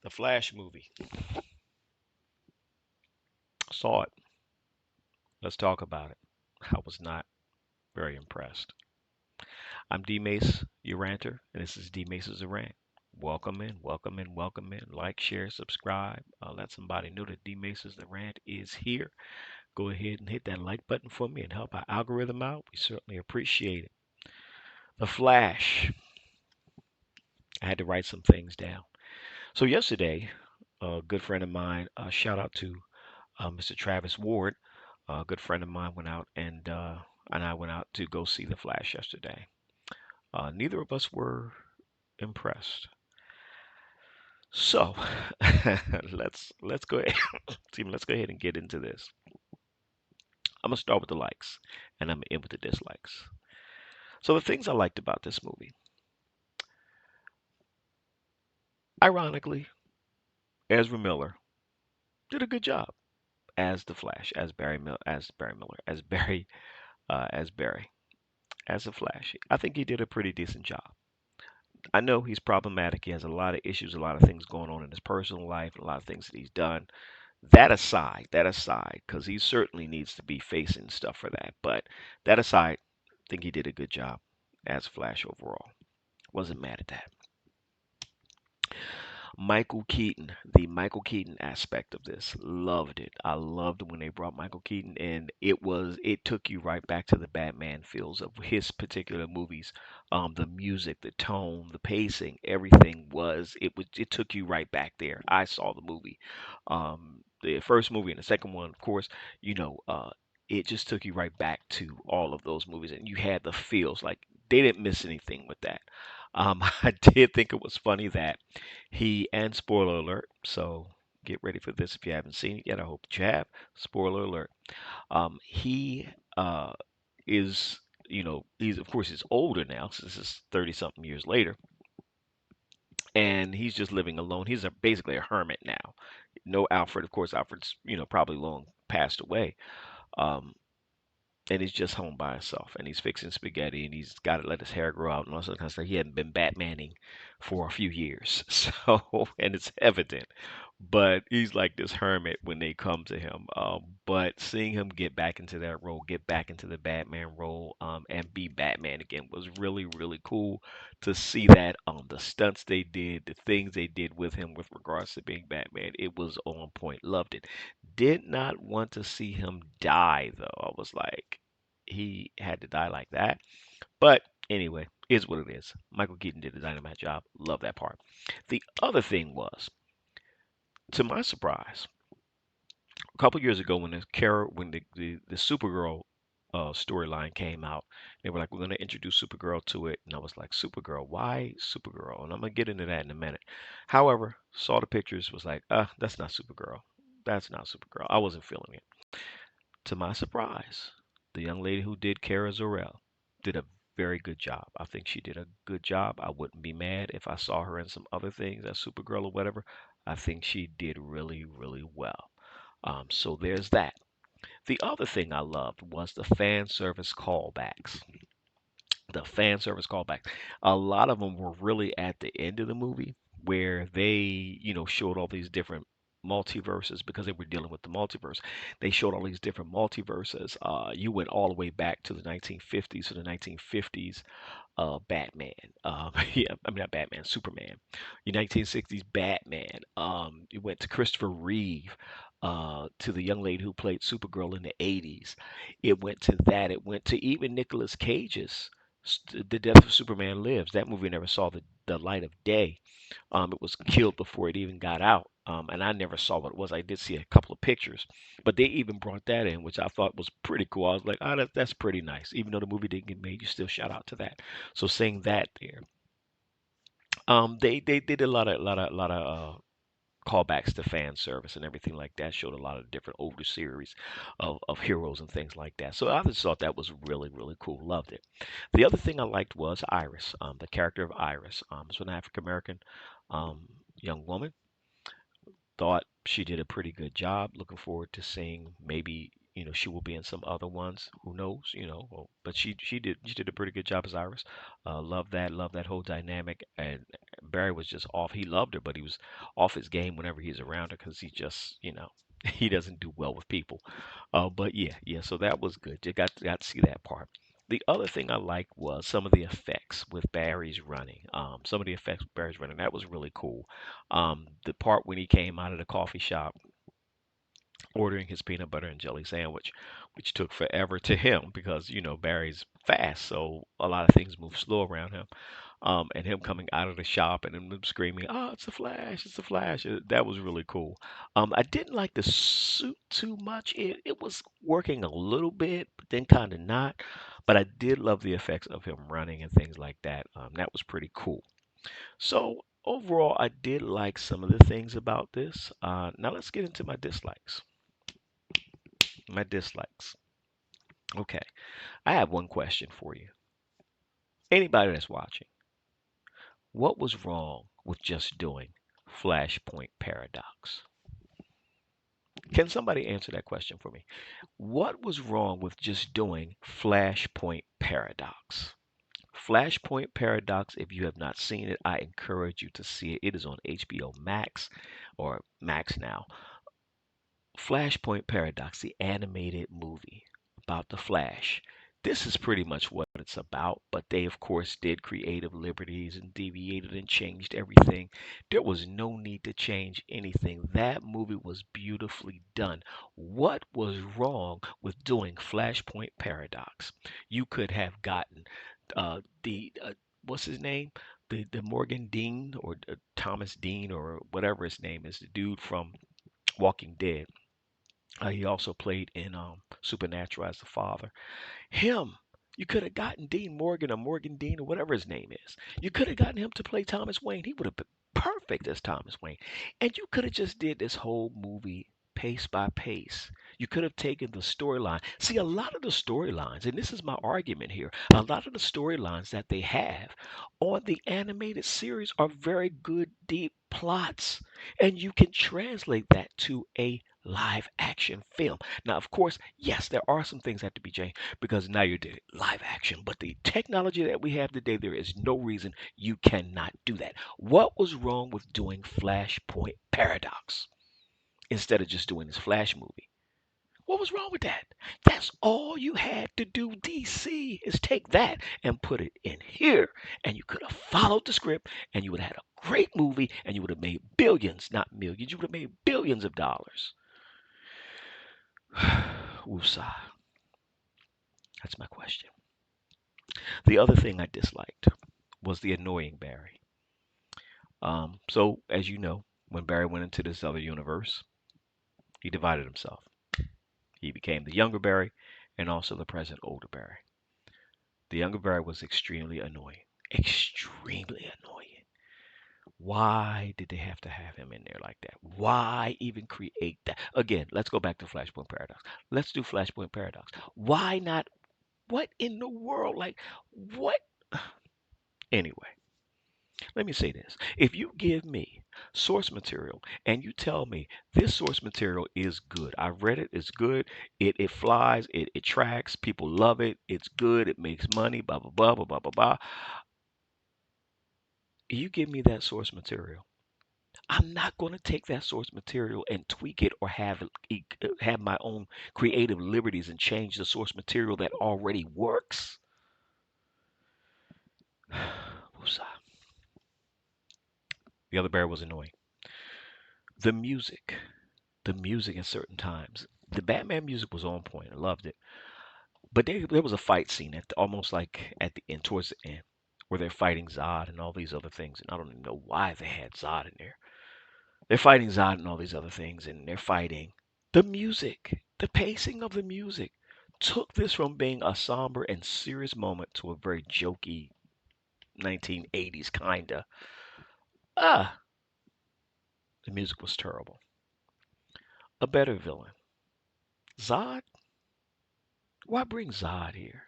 The Flash movie. Saw it. Let's talk about it. I was not very impressed. I'm D Mace, your ranter, and this is D Mace's rant. Welcome in, welcome in, welcome in. Like, share, subscribe. Let somebody know that D Mace's the rant is here. Go ahead and hit that like button for me and help our algorithm out. We certainly appreciate it. The Flash. I had to write some things down. So yesterday, a good friend of mine, shout out to Mr. Travis Ward, a good friend of mine, went out and I went out to go see The Flash yesterday. Neither of us were impressed. So let's go ahead. Let's go ahead and get into this. I'm gonna start with the likes, and I'm gonna end with the dislikes. So the things I liked about this movie, ironically, Ezra Miller did a good job as the Flash, as Barry Miller, as Barry, as the Flash. I think he did a pretty decent job. I know he's problematic. He has a lot of issues, a lot of things going on in his personal life, a lot of things that he's done. That aside, because he certainly needs to be facing stuff for that. But that aside, I think he did a good job as Flash overall. Wasn't mad at that. Michael Keaton, the Michael Keaton aspect of this, loved it. I loved when they brought Michael Keaton in. It took you right back to the Batman feels of his particular movies. The music, the tone, the pacing, everything it took you right back there. I saw the movie, the first movie and the second one, of course. You know, it just took you right back to all of those movies, and you had the feels like they didn't miss anything with that. I did think it was funny that and spoiler alert, so get ready for this if you haven't seen it yet. I hope that you have. Spoiler alert. He is, he's of course he's older now, since this is 30 something years later, and he's just living alone. He's basically a hermit now. No Alfred, of course. Alfred's, probably long passed away. Um, and he's just home by himself, and he's fixing spaghetti, and he's got to let his hair grow out and all that kind of stuff. He hadn't been Batmaning for a few years, so and it's evident. But he's like this hermit when they come to him. But seeing him get back into that role, get back into the Batman role, and be Batman again was really, really cool to see that. The stunts they did, the things they did with him with regards to being Batman, it was on point. Loved it. Did not want to see him die though. I was like, he had to die like that. But anyway, is what it is. Michael Keaton did a dynamite job. Love that part. The other thing was, to my surprise, a couple years ago when the Supergirl storyline came out, they were like, we're going to introduce Supergirl to it, and I was like, Supergirl, why Supergirl? And I'm gonna get into that in a minute. However, saw the pictures, was like, that's not Supergirl. That's not Supergirl. I wasn't feeling it. To my surprise, the young lady who did Kara Zor-El did a very good job. I think she did a good job. I wouldn't be mad if I saw her in some other things as Supergirl or whatever. I think she did really, really well. So there's that. The other thing I loved was the fan service callbacks. The fan service callbacks. A lot of them were really at the end of the movie where they, showed all these different multiverses because they were dealing with the multiverse. They showed all these different multiverses. You went all the way back to the 1950s, to the 1950s Batman. Yeah, I mean not Batman, Superman. Your 1960s Batman. You went to Christopher Reeve, to the young lady who played Supergirl in the 80s. It went to that. It went to even Nicolas Cage's The Death of Superman Lives. That movie never saw the light of day. It was killed before it even got out. And I never saw what it was. I did see a couple of pictures, but they even brought that in, which I thought was pretty cool. I was like, oh, that's pretty nice. Even though the movie didn't get made, you still shout out to that. So seeing that there, they did a lot of callbacks to fan service and everything like that. Showed a lot of different older series of heroes and things like that. So I just thought that was really, really cool. Loved it. The other thing I liked was Iris, the character of Iris. Is an African American um, young woman. Thought she did a pretty good job. Looking forward to seeing maybe. she will be in some other ones. Who knows? But she did a pretty good job as Iris. Love that whole dynamic. And Barry was just off. He loved her, but he was off his game whenever he's around her because he just he doesn't do well with people. But yeah. So that was good. You got to see that part. The other thing I liked was some of the effects with Barry's running. Some of the effects with Barry's running, that was really cool. The part when he came out of the coffee shop ordering his peanut butter and jelly sandwich, which took forever to him because, Barry's fast, so a lot of things move slow around him. And him coming out of the shop and him screaming, "Oh, it's a Flash! It's a Flash!" That was really cool. I didn't like the suit too much. It was working a little bit, but then kind of not. But I did love the effects of him running and things like that. That was pretty cool. So overall, I did like some of the things about this. Now let's get into my dislikes. My dislikes. Okay, I have one question for you. Anybody that's watching, what was wrong with just doing Flashpoint Paradox? Can somebody answer that question for me? What was wrong with just doing Flashpoint Paradox? Flashpoint Paradox, if you have not seen it, I encourage you to see it. It is on HBO Max or Max now. Flashpoint Paradox, the animated movie about the Flash. This is pretty much what it's about, but they, of course, did creative liberties and deviated and changed everything. There was no need to change anything. That movie was beautifully done. What was wrong with doing Flashpoint Paradox? You could have gotten the what's his name? The Morgan Dean or Thomas Dean or whatever his name is, the dude from Walking Dead. He also played in Supernatural as the father. Him. You could have gotten Dean Morgan or Morgan Dean or whatever his name is. You could have gotten him to play Thomas Wayne. He would have been perfect as Thomas Wayne. And you could have just did this whole movie pace by pace. You could have taken the storyline. See, a lot of the storylines, and this is my argument here, a lot of the storylines that they have on the animated series are very good, deep plots. And you can translate that to a live action film. Now, of course, yes, there are some things that have to be changed because now you're doing live action. But the technology that we have today, there is no reason you cannot do that. What was wrong with doing Flashpoint Paradox instead of just doing this Flash movie? What was wrong with that? That's all you had to do, DC, is take that and put it in here. And you could have followed the script and you would have had a great movie and you would have made billions, not millions, you would have made billions of dollars. Woosah. That's my question. The other thing I disliked was the annoying Barry. So, as you know, when Barry went into this other universe, he divided himself. He became the younger Barry and also the present older Barry. The younger Barry was extremely annoying. Extremely annoying. Why did they have to have him in there like that? Why even create that? Again, let's go back to Flashpoint Paradox. Let's do Flashpoint Paradox. Why not? What in the world? Like, what? Anyway, let me say this. If you give me source material and you tell me this source material is good, I read it, it's good, it flies, it tracks, people love it, it's good, it makes money, blah, blah, blah, blah, blah, blah, blah. You give me that source material. I'm not going to take that source material and tweak it or have my own creative liberties and change the source material that already works. Woosah. The other bear was annoying. The music. The music at certain times. The Batman music was on point. I loved it. But there was a fight scene almost like at the end, towards the end, where they're fighting Zod and all these other things. And I don't even know why they had Zod in there. They're fighting Zod and all these other things, and they're fighting. The music, the pacing of the music took this from being a somber and serious moment to a very jokey 1980s kinda. Ah, the music was terrible. A better villain. Zod? Why bring Zod here?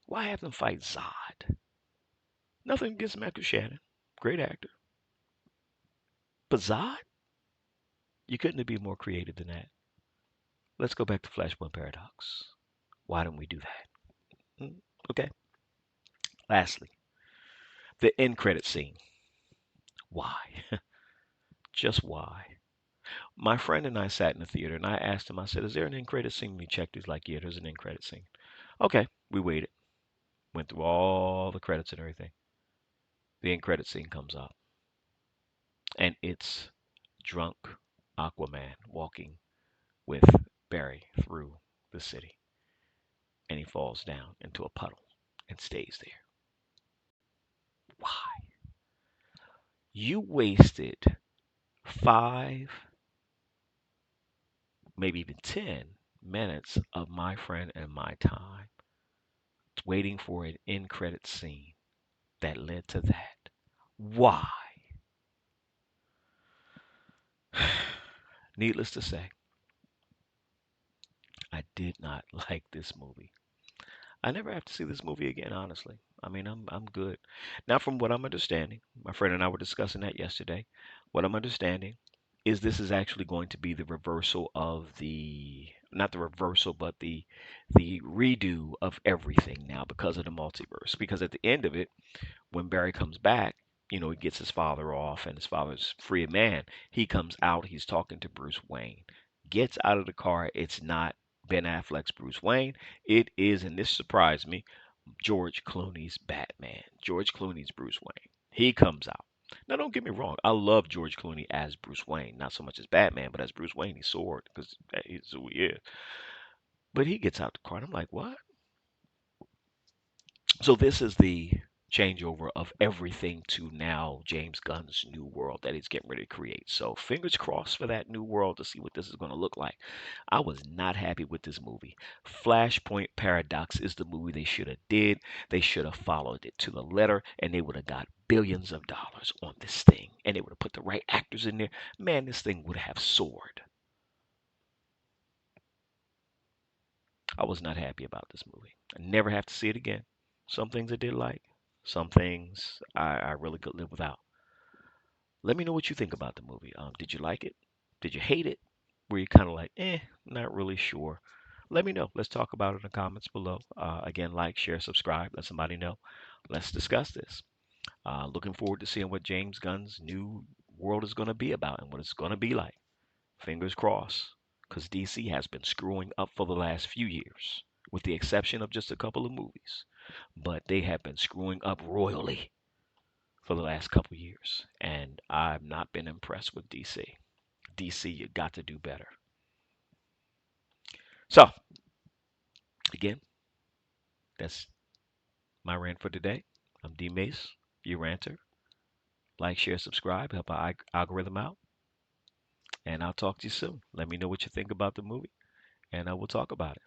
Why have them fight Zod? Nothing against Michael Shannon. Great actor. But Zod? You couldn't be more creative than that. Let's go back to Flashpoint Paradox. Why don't we do that? Okay. Lastly, the end credit scene. Why? Just why? My friend and I sat in the theater and I asked him, I said, is there an end credit scene? And he checked. He's like, yeah, there's an end credit scene. Okay. We waited. Went through all the credits and everything. The end credit scene comes up. And it's drunk Aquaman walking with Barry through the city. And he falls down into a puddle and stays there. Why? You wasted 5, maybe even 10 minutes of my friend and my time waiting for an end credit scene that led to that. Why? Needless to say, I did not like this movie. I never have to see this movie again, honestly. I mean, I'm good. Now, from what I'm understanding, my friend and I were discussing that yesterday. What I'm understanding is this is actually going to be the reversal of the not the reversal, but the redo of everything now because of the multiverse. Because at the end of it, when Barry comes back, he gets his father off and his father's free man. He comes out, he's talking to Bruce Wayne. Gets out of the car, it's not Ben Affleck's Bruce Wayne. It is, and this surprised me, George Clooney's Batman. George Clooney's Bruce Wayne. He comes out. Now, don't get me wrong. I love George Clooney as Bruce Wayne. Not so much as Batman, but as Bruce Wayne, he's soared because he's who he is. But he gets out the car, and I'm like, what? So this is the changeover of everything to now James Gunn's new world that he's getting ready to create. So fingers crossed for that new world to see what this is going to look like. I was not happy with this movie. Flashpoint Paradox is the movie they should have did. They should have followed it to the letter and they would have got billions of dollars on this thing and they would have put the right actors in there. Man, this thing would have soared. I was not happy about this movie. I never have to see it again. Some things I did like, some things I really could live without. Let me know what you think about the movie. Did you like it? Did you hate it? Were you kind of like, not really sure? Let me know. Let's talk about it in the comments below. Again, like, share, subscribe. Let somebody know. Let's discuss this. Looking forward to seeing what James Gunn's new world is going to be about and what it's going to be like. Fingers crossed, because DC has been screwing up for the last few years, with the exception of just a couple of movies. But they have been screwing up royally for the last couple of years, and I've not been impressed with DC. DC, you got to do better. So, again, that's my rant for today. I'm D Mace, your ranter. Like, share, subscribe, help our algorithm out, and I'll talk to you soon. Let me know what you think about the movie, and I will talk about it.